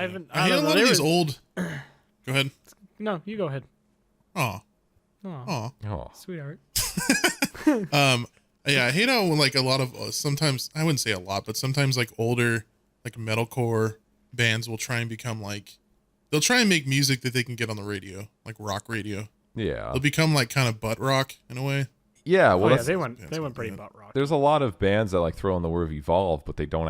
haven't. I hate a lot of these old. Go ahead. No, you go ahead. Oh. Sweetheart. Yeah, I hate how like a lot of sometimes I wouldn't say a lot, but sometimes like older like metalcore bands will try and become like they'll try and make music that they can get on the radio, like rock radio. Yeah. They'll become like kind of butt rock in a way. Yeah, well, they went pretty butt rock. There's a lot of bands that like throw in the word evolve, but they don't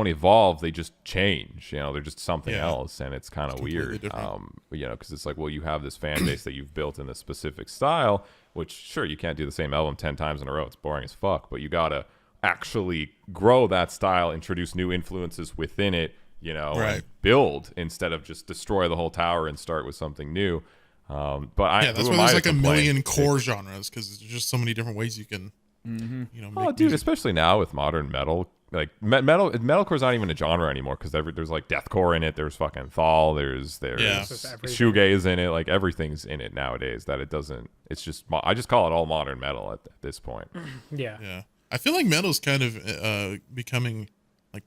evolve. They just change. You know, they're just something else, and it's kind of weird. You know, because it's like, well, you have this fan base that you've built in this specific style, which sure you can't do the same album 10 times in a row. It's boring as fuck. But you gotta actually grow that style, introduce new influences within it. You know, and build instead of just destroy the whole tower and start with something new. But that's why there's like a million core genres because there's just so many different ways you can, you know. Make music. Especially now with modern metal, like metalcore's not even a genre anymore because there's like deathcore in it. There's fucking thal. There's shoegaze in it. Like everything's in it nowadays. That it doesn't. It's just I just call it all modern metal at this point. Yeah. I feel like metal's kind of becoming like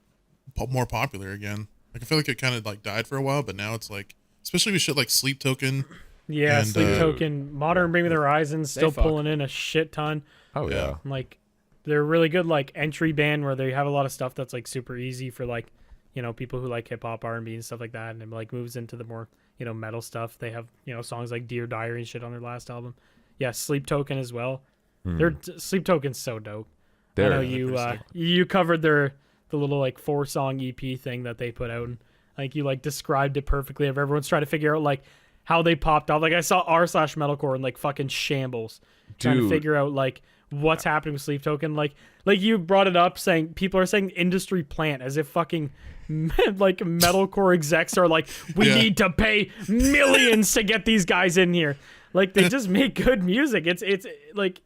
more popular again. Like I feel like it kind of like died for a while, but now it's like, especially with shit like Sleep Token. Yeah, and, Sleep Token, Modern Bring Me the Horizon, still pulling in a shit ton. Oh yeah, like they're really good like entry band where they have a lot of stuff that's like super easy for like, you know, people who like hip hop, R&B and stuff like that, and it like moves into the more, you know, metal stuff. They have, you know, songs like Dear Diary and shit on their last album. Yeah, Sleep Token as well. Sleep Token's so dope. I know you covered the little like 4-song EP thing that they put out, and like you like described it perfectly. Of everyone's trying to figure out like how they popped off. Like I saw r/metalcore in like fucking shambles trying to figure out like what's happening with Sleep Token. Like you brought it up saying people are saying industry plant as if fucking like metalcore execs are like, we need to pay millions to get these guys in here. Like they just make good music. It's like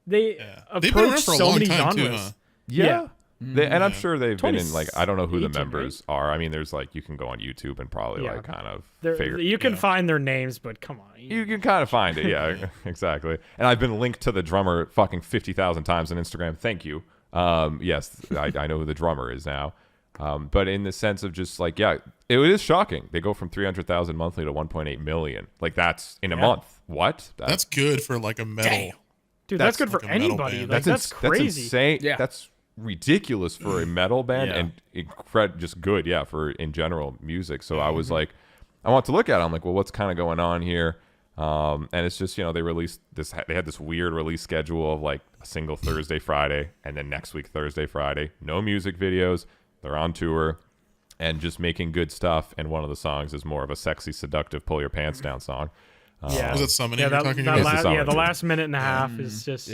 they approach so many genres. Too, huh? Yeah. And I'm sure they've been in like, I don't know who the members are. I mean, there's like, you can go on YouTube and probably like kind of figure. You can find their names, but come on. You can kind of find it. Yeah, exactly. And I've been linked to the drummer fucking 50,000 times on Instagram. Thank you. Yes, I know who the drummer is now. But in the sense of just like, it is shocking. They go from 300,000 monthly to 1.8 million. Like that's in a month. What? That's good for like a metal. Damn. Dude, that's good for anybody. Like, that's crazy. That's insane. Yeah. That's ridiculous for a metal band and just good for in general music. So I was like, I want to look at it. I'm like, well, what's kind of going on here? And it's just, you know, they released this, they had this weird release schedule of like a single Thursday, Friday, and then next week Thursday, Friday, no music videos. They're on tour and just making good stuff, and one of the songs is more of a sexy, seductive pull your pants down song. Was it Summoning you're talking about? The last minute and a half is just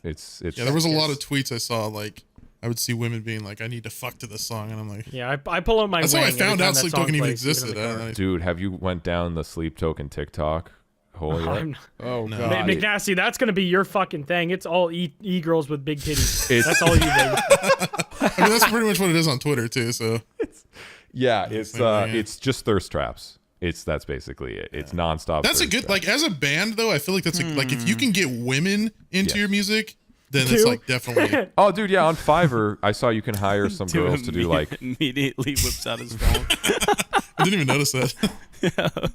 it's there was a lot of tweets I saw, like I would see women being like, I need to fuck to this song, and I'm like, I pull out my that's how I found out Sleep Token even existed. Dude, have you went down the Sleep Token TikTok hole yet? Oh god, McNasty, that's gonna be your fucking thing. It's all e-girls with big titties. That's all you do. I mean, that's pretty much what it is on Twitter too. So it's just thirst traps. That's basically it. It's nonstop. That's a good, like, as a band though, I feel like that's like if you can get women into your music, then it's like definitely. Oh, dude, yeah. On Fiverr, I saw you can hire some girls to do like immediately whips out his phone. I didn't even notice that.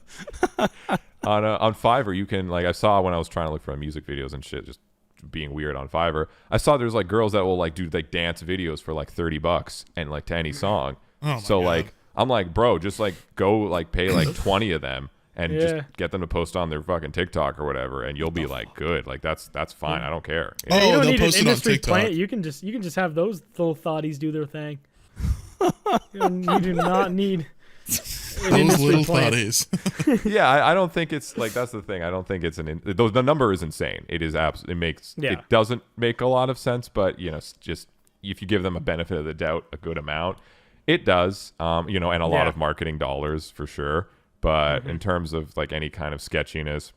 On Fiverr, you can, like, I saw when I was trying to look for music videos and shit, just being weird on Fiverr. I saw there's like girls that will like do like dance videos for like $30 and like to any song. So like. I'm like, bro, just like go like pay like 20 of them and just get them to post on their fucking TikTok or whatever, and you'll be like good. Like that's fine. I don't care. You know? You don't need an industry plant. You can just have those little thotties do their thing. You do not need those little thotties. I don't think it's like, that's the thing. I don't think it's the number is insane. It is it doesn't make a lot of sense, but you know, just if you give them a benefit of the doubt, a good amount. It does, you know, and a lot of marketing dollars for sure. But in terms of like any kind of sketchiness,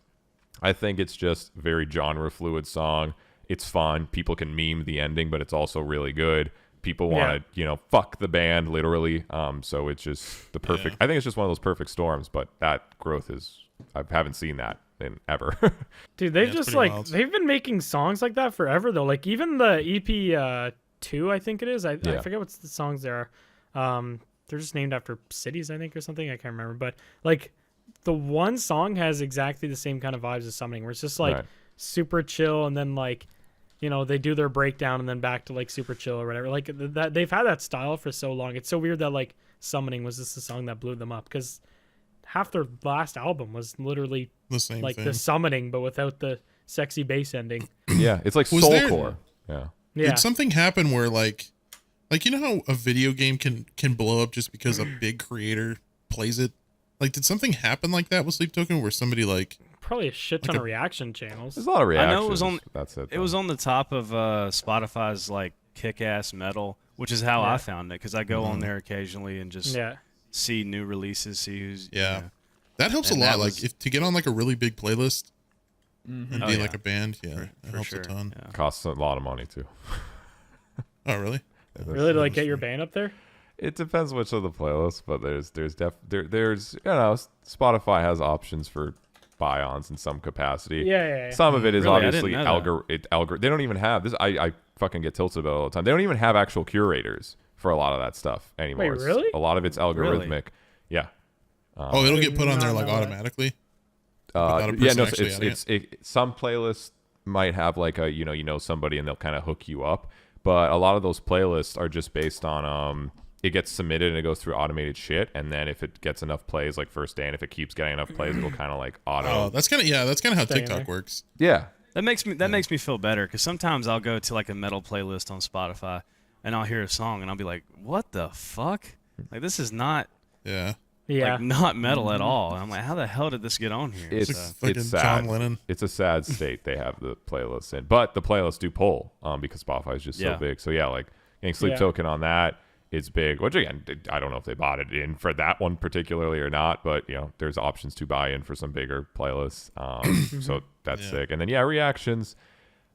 I think it's just very genre fluid song. It's fun. People can meme the ending, but it's also really good. People want to, you know, fuck the band literally. So it's just the perfect. I think it's just one of those perfect storms. But that growth I haven't seen that in ever. Dude, they've just like wild. They've been making songs like that forever though. Like even the EP 2, I think it is. I forget what the songs there are. they're just named after cities, I think, or something. I can't remember, but like the one song has exactly the same kind of vibes as Summoning, where it's just like super chill, and then like, you know, they do their breakdown and then back to like super chill or whatever. Like that, they've had that style for so long. It's so weird that like Summoning was just the song that blew them up, because half their last album was literally the same like thing. the Summoning, but without the sexy bass ending. Yeah, it's like Was there- soulcore. Yeah. Yeah. Did something happen where like you know how a video game can blow up just because a big creator plays it? Like, did something happen like that with Sleep Token, where somebody like Probably a shit ton of reaction channels. There's a lot of reactions. I know it was on. That's it. It was on the top of Spotify's like kick-ass metal, which is how I found it, because I go on there occasionally and just see new releases, see who's you know. that helps a And lot. that Like was- if to get on like a really big playlist and Oh, be yeah. like a band, that For helps sure. a ton. Yeah. Costs a lot of money too. Oh really? Really, to like get your band up there? It depends which of the playlists, but there's you know, Spotify has options for buy-ons in some capacity. Yeah. Some of it is Really? I obviously didn't know that. They don't even have this. I fucking get tilted about it all the time. They don't even have actual curators for a lot of that stuff anymore. Wait, really? A lot of it's algorithmic. Really? Yeah. Oh, it'll get put on there not like know that. automatically. Without a Yeah, person no, actually adding some playlists might have like a you know somebody and they'll kind of hook you up, but a lot of those playlists are just based on it gets submitted and it goes through automated shit, and then if it gets enough plays, like first day, and if it keeps getting enough plays, it'll kind of like auto. Oh, that's kind of how Stay in TikTok there. works. Yeah, That makes me feel better, because sometimes I'll go to like a metal playlist on Spotify and I'll hear a song and I'll be like, what the fuck? Like, this is not Yeah. like not metal at all. And I'm like, how the hell did this get on here? It's It's like fucking sad. John Lennon. It's a sad state they have the playlists in, but the playlists do pull because Spotify is just so Yeah. big. So yeah, like getting Sleep Yeah. Token on that, it's big. Which again, I don't know if they bought it in for that one particularly or not, but you know, there's options to buy in for some bigger playlists. So that's sick. And then reactions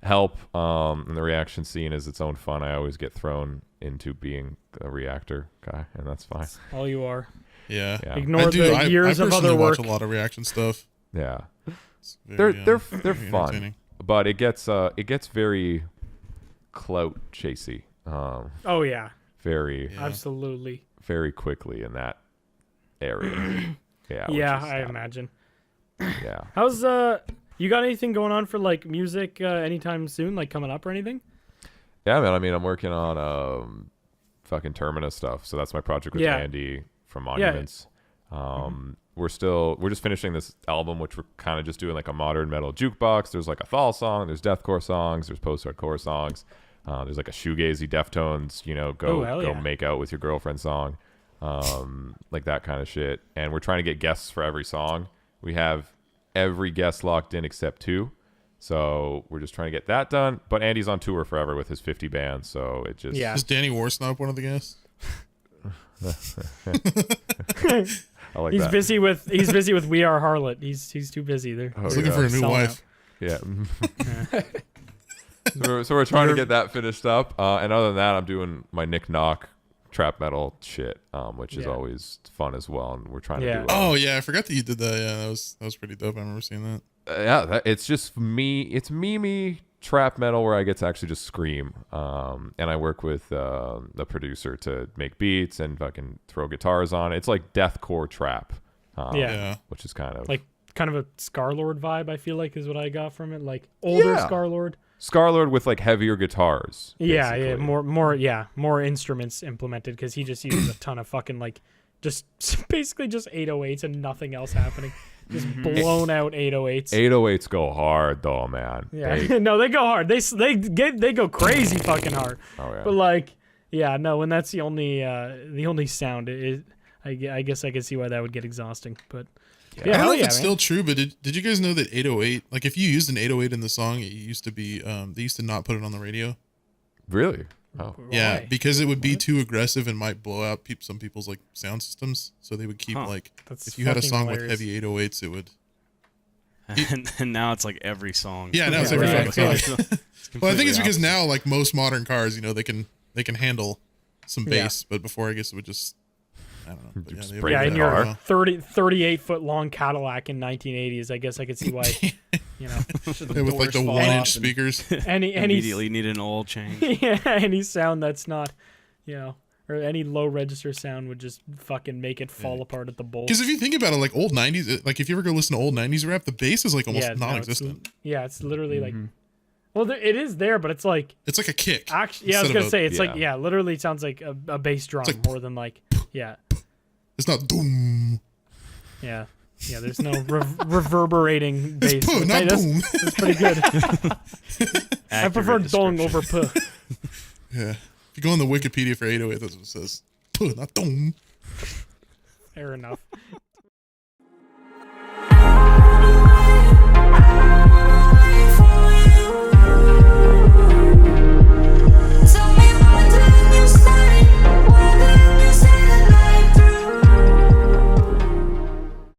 help. And the reaction scene is its own fun. I always get thrown into being a reactor guy, and that's fine. All you are. Yeah. Yeah. Ignore I do. the years I of personally other work. watch a lot of reaction stuff. Yeah. It's very, They're very fun, entertaining. but it gets very clout chasey. Oh yeah, Very absolutely. very quickly in that area. Yeah. which Yeah, is I sad. imagine. Yeah. How's you got anything going on for like music anytime soon, like coming up or anything? Yeah, man. I mean, I'm working on fucking Terminus stuff. So that's my project with Yeah. Andy from Monuments. We're just finishing this album, which we're kind of just doing like a modern metal jukebox. There's like a Thal song, there's deathcore songs, there's post-hardcore songs. There's like a shoegazy Deftones, Oh, hell go yeah. make out with your girlfriend song, like that kind of shit. And we're trying to get guests for every song. We have every guest locked in except 2. So we're just trying to get that done. But Andy's on tour forever with his 50 bands, so it just Yeah. Is Danny Warsnop one of the guests? I like He's that. busy with We Are Harlot. He's too busy there. Oh, He's looking yeah. for a new Selling wife. Yeah. So we're trying to get that finished up. And other than that, I'm doing my Nik Knock trap metal shit, which is Yeah. always fun as well. And we're trying Yeah. to do Oh yeah, I forgot that you did that. Yeah, that was pretty dope. I remember seeing that. it's just me. It's me trap metal where I get to actually just scream. And I work with the producer to make beats and fucking throw guitars on. It's like deathcore trap. Yeah. Which is kind of Like kind of a Scarlord vibe, I feel like, is what I got from it. Like older Yeah. Scarlord. Scarlord with like heavier guitars. Yeah, basically. more instruments implemented, because he just uses a ton of fucking like just basically just 808s and nothing else happening. Just blown out 808s. 808s go hard though, man. Yeah, They- no, they go hard. They go crazy fucking hard. oh yeah. But like, yeah, no, when that's the only sound, I guess I could see why that would get exhausting. But I yeah, don't know hell if yeah, it's man. still true, but did you guys know that 808? Like, if you used an 808 in the song, it used to be they used to not put it on the radio. Really? Oh. Yeah, Why? because it would be too aggressive and might blow out some people's like sound systems. So they would keep Huh. like That's if you had a fucking song hilarious. with heavy 808s, it would. And now it's like every song. Yeah, now it's Yeah, every right. fucking song. Well, I think it's completely because opposite. now like most modern cars, they can handle some Yeah. bass, but before I guess it would just. I don't know. But Just they break Yeah, it in apart. your 38 foot long Cadillac in 1980s, I guess I could see why. You know, Yeah, with like the Doors fall 1-inch off and- speakers. any Immediately need an oil change. yeah, any sound that's not, or any low register sound would just fucking make it fall apart at the bowl. Because if you think about it, like old 90s, like if you ever go listen to old 90s rap, the bass is like almost non-existent. It's literally like, well, it is there, but it's like a kick. Actually, I was gonna say it's like literally it sounds like a bass drum more than like It's not doom. Yeah, there's no reverberating bass. It's puh, not boom. That's pretty good. I prefer dong over puh. Yeah. If you go on the Wikipedia for 808, that's what it says. Puh, not doom. Fair enough.